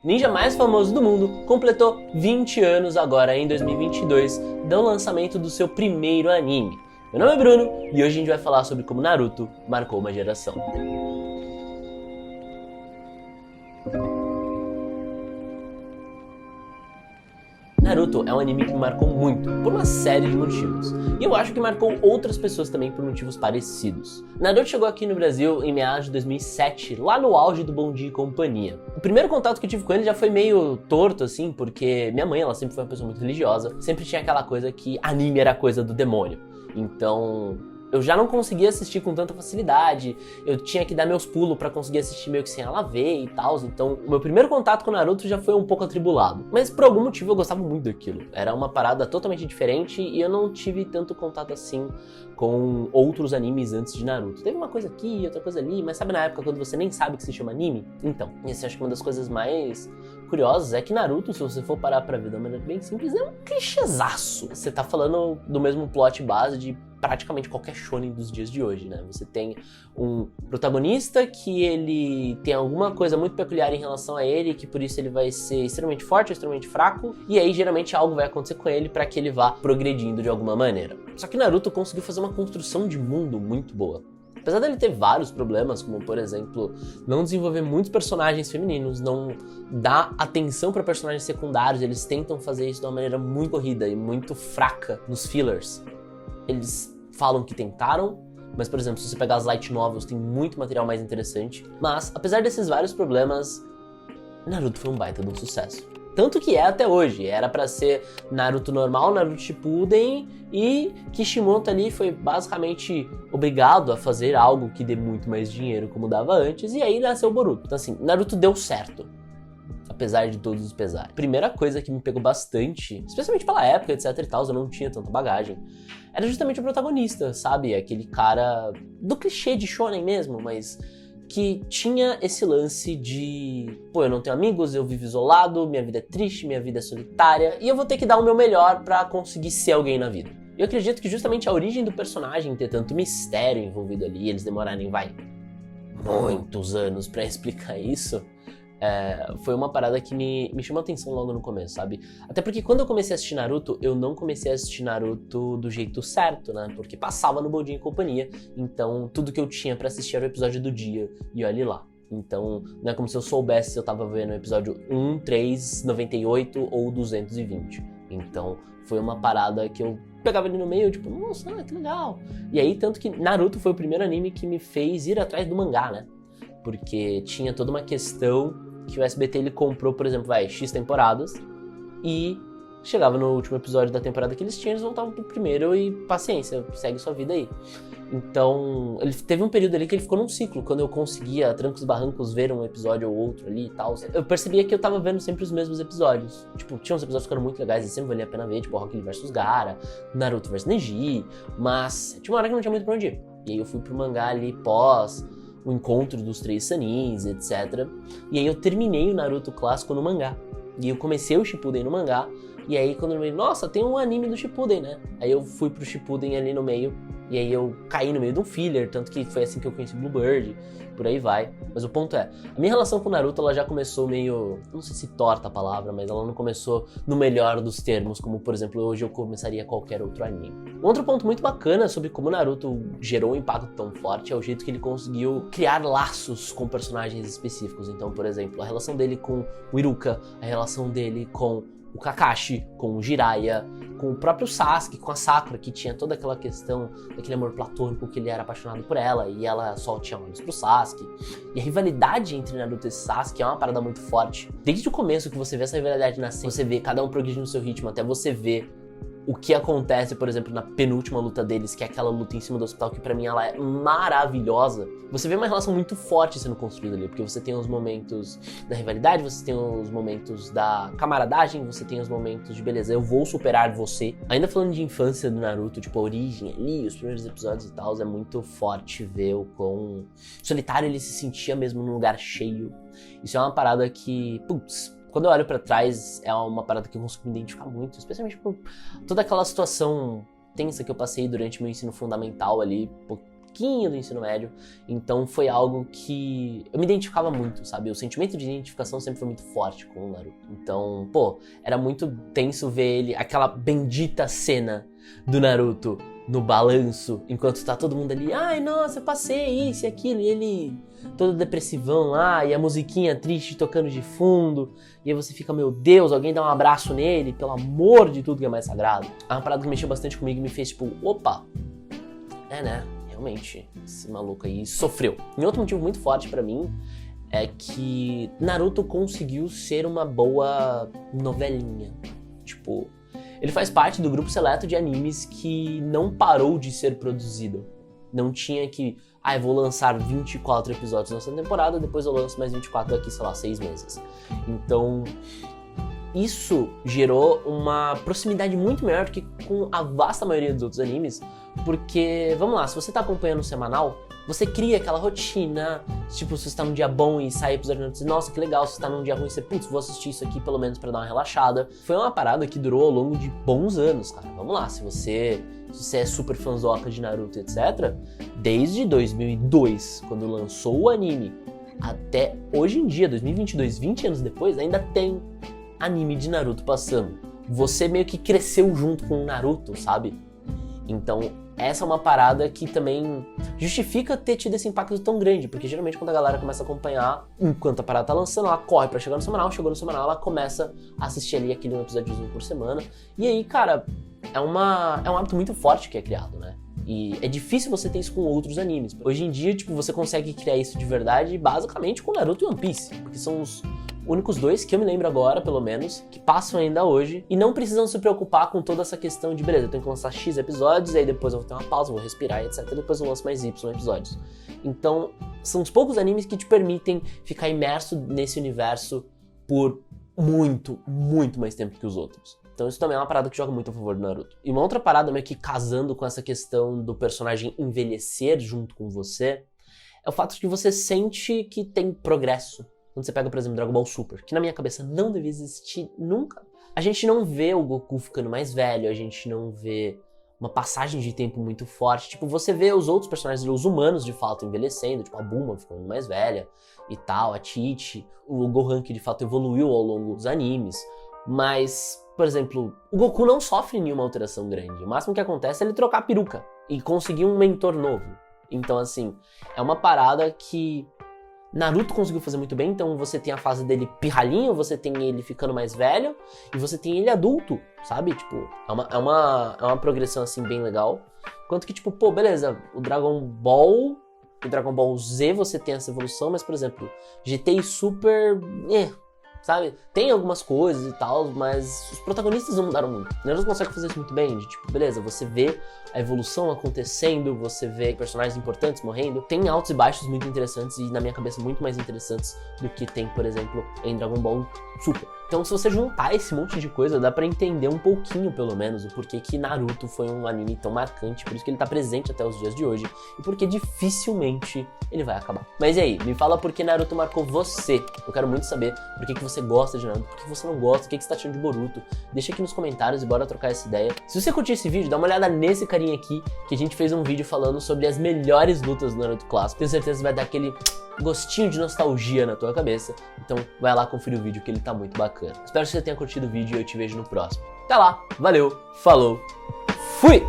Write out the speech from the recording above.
ninja mais famoso do mundo, completou 20 anos agora em 2022 do lançamento do seu primeiro anime. Meu nome é Bruno e hoje a gente vai falar sobre como Naruto marcou uma geração. Naruto é um anime que me marcou muito, por uma série de motivos. E eu acho que marcou outras pessoas também por motivos parecidos. Naruto chegou aqui no Brasil em meados de 2007, lá no auge do Bom Dia e Companhia. O primeiro contato que eu tive com ele já foi meio torto, assim, porque minha mãe, ela sempre foi uma pessoa muito religiosa, sempre tinha aquela coisa que anime era coisa do demônio. Então, eu já não conseguia assistir com tanta facilidade, eu tinha que dar meus pulos pra conseguir assistir meio que sem ela ver e tal, então o meu primeiro contato com o Naruto já foi um pouco atribulado. Mas por algum motivo eu gostava muito daquilo, era uma parada totalmente diferente e eu não tive tanto contato assim com outros animes antes de Naruto. Teve uma coisa aqui, outra coisa ali, mas sabe na época quando você nem sabe que se chama anime? Então, essa acho que uma das coisas mais curiosas é que Naruto, se você for parar pra ver de uma maneira bem simples, é um clichêzaço. Você tá falando do mesmo plot base de praticamente qualquer shonen dos dias de hoje, né? Você tem um protagonista que ele tem alguma coisa muito peculiar em relação a ele, que por isso ele vai ser extremamente forte, extremamente fraco, e aí geralmente algo vai acontecer com ele para que ele vá progredindo de alguma maneira. Só que Naruto conseguiu fazer uma construção de mundo muito boa. Apesar dele ter vários problemas, como por exemplo, não desenvolver muitos personagens femininos, não dar atenção para personagens secundários, eles tentam fazer isso de uma maneira muito corrida e muito fraca nos fillers. Eles falam que tentaram, mas por exemplo, se você pegar as light novels, tem muito material mais interessante. Mas, apesar desses vários problemas, Naruto foi um baita de um sucesso. Tanto que é até hoje, era pra ser Naruto normal, Naruto Shippuden, e Kishimoto ali foi basicamente obrigado a fazer algo que dê muito mais dinheiro como dava antes, e aí nasceu o Boruto. Então assim, Naruto deu certo, apesar de todos os pesares. Primeira coisa que me pegou bastante, especialmente pela época, etc e tal, eu não tinha tanta bagagem, era justamente o protagonista, sabe? Aquele cara do clichê de shonen mesmo, mas que tinha esse lance de, pô, eu não tenho amigos, eu vivo isolado, minha vida é triste, minha vida é solitária, e eu vou ter que dar o meu melhor pra conseguir ser alguém na vida. E eu acredito que justamente a origem do personagem ter tanto mistério envolvido ali, eles demorarem, muitos anos pra explicar isso, foi uma parada que me chamou a atenção logo no começo, sabe? Até porque quando eu comecei a assistir Naruto, eu não comecei a assistir Naruto do jeito certo, né? Porque passava no Bom Dia e Companhia, então tudo que eu tinha pra assistir era o episódio do dia, e olhe lá. Então, não é como se eu soubesse se eu tava vendo o episódio 1, 3, 98 ou 220. Então, foi uma parada que eu pegava ali no meio, tipo, nossa, que legal. E aí, tanto que Naruto foi o primeiro anime que me fez ir atrás do mangá, né? Porque tinha toda uma questão que o SBT ele comprou, por exemplo, X temporadas, e chegava no último episódio da temporada que eles tinham, eles voltavam pro primeiro e paciência, segue sua vida aí. Então, ele teve um período ali que ele ficou num ciclo, quando eu conseguia, a trancos e barrancos, ver um episódio ou outro ali e tal. Eu percebia que eu tava vendo sempre os mesmos episódios. Tipo, tinha uns episódios que eram muito legais e sempre valia a pena ver, tipo Rock Lee vs Gaara, Naruto vs Neji, mas tinha uma hora que não tinha muito pra onde ir. E aí eu fui pro mangá ali pós o encontro dos três Sanins, etc. E aí eu terminei o Naruto clássico no mangá. E eu comecei o Shippuden no mangá. E aí quando eu me nossa, tem um anime do Shippuden, né? Aí eu fui pro Shippuden ali no meio. E aí eu caí no meio de um filler, tanto que foi assim que eu conheci Bluebird, por aí vai. Mas o ponto é, a minha relação com o Naruto, ela já começou meio, não sei se torta a palavra, mas ela não começou no melhor dos termos, como por exemplo, hoje eu começaria qualquer outro anime. Um outro ponto muito bacana sobre como o Naruto gerou um impacto tão forte é o jeito que ele conseguiu criar laços com personagens específicos. Então, por exemplo, a relação dele com o Iruka, a relação dele com o Kakashi, com o Jiraiya, com o próprio Sasuke, com a Sakura, que tinha toda aquela questão daquele amor platônico que ele era apaixonado por ela e ela só tinha olhos pro Sasuke. E a rivalidade entre Naruto e Sasuke é uma parada muito forte. Desde o começo que você vê essa rivalidade nascendo, você vê cada um progredindo no seu ritmo, até você ver o que acontece, por exemplo, na penúltima luta deles, que é aquela luta em cima do hospital, que pra mim ela é maravilhosa. Você vê uma relação muito forte sendo construída ali, porque você tem os momentos da rivalidade, você tem os momentos da camaradagem, você tem os momentos de beleza, eu vou superar você. Ainda falando de infância do Naruto, tipo a origem ali, os primeiros episódios e tal, é muito forte ver o quão solitário ele se sentia mesmo num lugar cheio. Isso é uma parada que, quando eu olho pra trás, é uma parada que eu consigo me identificar muito, especialmente por toda aquela situação tensa que eu passei durante meu ensino fundamental ali, fresquinho do ensino médio, então foi algo que eu me identificava muito, sabe? O sentimento de identificação sempre foi muito forte com o Naruto. Então, pô, era muito tenso ver ele, aquela bendita cena do Naruto no balanço, enquanto tá todo mundo ali, ai, nossa, eu passei isso e aquilo, e ele todo depressivão lá, e a musiquinha triste tocando de fundo, e aí você fica, meu Deus, alguém dá um abraço nele, pelo amor de tudo que é mais sagrado. É uma parada que mexeu bastante comigo e me fez tipo, opa, né, realmente, esse maluco aí sofreu. E outro motivo muito forte pra mim é que Naruto conseguiu ser uma boa novelinha, tipo, ele faz parte do grupo seleto de animes que não parou de ser produzido. Não tinha que, eu vou lançar 24 episódios nessa temporada, depois eu lanço mais 24 daqui, sei lá, 6 meses. Então, isso gerou uma proximidade muito maior do que com a vasta maioria dos outros animes, porque, vamos lá, se você tá acompanhando o semanal, você cria aquela rotina, tipo, se você tá num dia bom e sai episódio, você diz, nossa, que legal, se você tá num dia ruim, você, putz, vou assistir isso aqui pelo menos pra dar uma relaxada. Foi uma parada que durou ao longo de bons anos, cara. Vamos lá, se você é super fãzoca de Naruto, etc., desde 2002, quando lançou o anime, até hoje em dia, 2022, 20 anos depois, ainda tem anime de Naruto passando. Você meio que cresceu junto com o Naruto, sabe? Então, essa é uma parada que também justifica ter tido esse impacto tão grande, porque geralmente quando a galera começa a acompanhar, enquanto a parada tá lançando, ela corre pra chegar no semanal, chegou no semanal, ela começa a assistir ali aquele episódiozinho por semana, e aí, cara, é um hábito muito forte que é criado, né? E é difícil você ter isso com outros animes. Hoje em dia, tipo, você consegue criar isso de verdade basicamente com Naruto e One Piece, porque são os únicos dois que eu me lembro agora, pelo menos, que passam ainda hoje e não precisam se preocupar com toda essa questão de, beleza, eu tenho que lançar X episódios, aí depois eu vou ter uma pausa, vou respirar, etc. Depois eu lanço mais Y episódios. Então, são os poucos animes que te permitem ficar imerso nesse universo por muito, muito mais tempo que os outros. Então isso também é uma parada que joga muito a favor do Naruto. E uma outra parada meio que casando com essa questão do personagem envelhecer junto com você, é o fato de que você sente que tem progresso. Quando você pega, por exemplo, Dragon Ball Super, que na minha cabeça não devia existir nunca. A gente não vê o Goku ficando mais velho, a gente não vê uma passagem de tempo muito forte. Tipo, você vê os outros personagens, os humanos de fato envelhecendo, tipo a Bulma ficando mais velha e tal, a Tite, o Gohan que de fato evoluiu ao longo dos animes. Mas, por exemplo, o Goku não sofre nenhuma alteração grande. O máximo que acontece é ele trocar a peruca e conseguir um mentor novo. Então, assim, é uma parada que Naruto conseguiu fazer muito bem. Então você tem a fase dele pirralhinho, você tem ele ficando mais velho e você tem ele adulto, sabe? Tipo, é uma progressão assim bem legal. Quanto que tipo, pô, beleza, o Dragon Ball Z você tem essa evolução, mas por exemplo, GT e Super, sabe? Tem algumas coisas e tal, mas os protagonistas não mudaram muito. O Naruto consegue fazer isso muito bem, de tipo, beleza, você vê a evolução acontecendo, você vê personagens importantes morrendo, tem altos e baixos muito interessantes e na minha cabeça muito mais interessantes do que tem, por exemplo, em Dragon Ball Super. Então se você juntar esse monte de coisa, dá pra entender um pouquinho, pelo menos, o porquê que Naruto foi um anime tão marcante, por isso que ele tá presente até os dias de hoje, e porque dificilmente ele vai acabar. Mas e aí, me fala por que Naruto marcou você. Eu quero muito saber por que você gosta de Naruto, por que você não gosta, o que você tá achando de Boruto. Deixa aqui nos comentários e bora trocar essa ideia. Se você curtiu esse vídeo, dá uma olhada nesse carinha aqui, que a gente fez um vídeo falando sobre as melhores lutas do Naruto clássico. Tenho certeza que vai dar aquele gostinho de nostalgia na tua cabeça. Então vai lá conferir o vídeo que ele tá muito bacana. Espero que você tenha curtido o vídeo e eu te vejo no próximo. Até lá, valeu, falou, fui!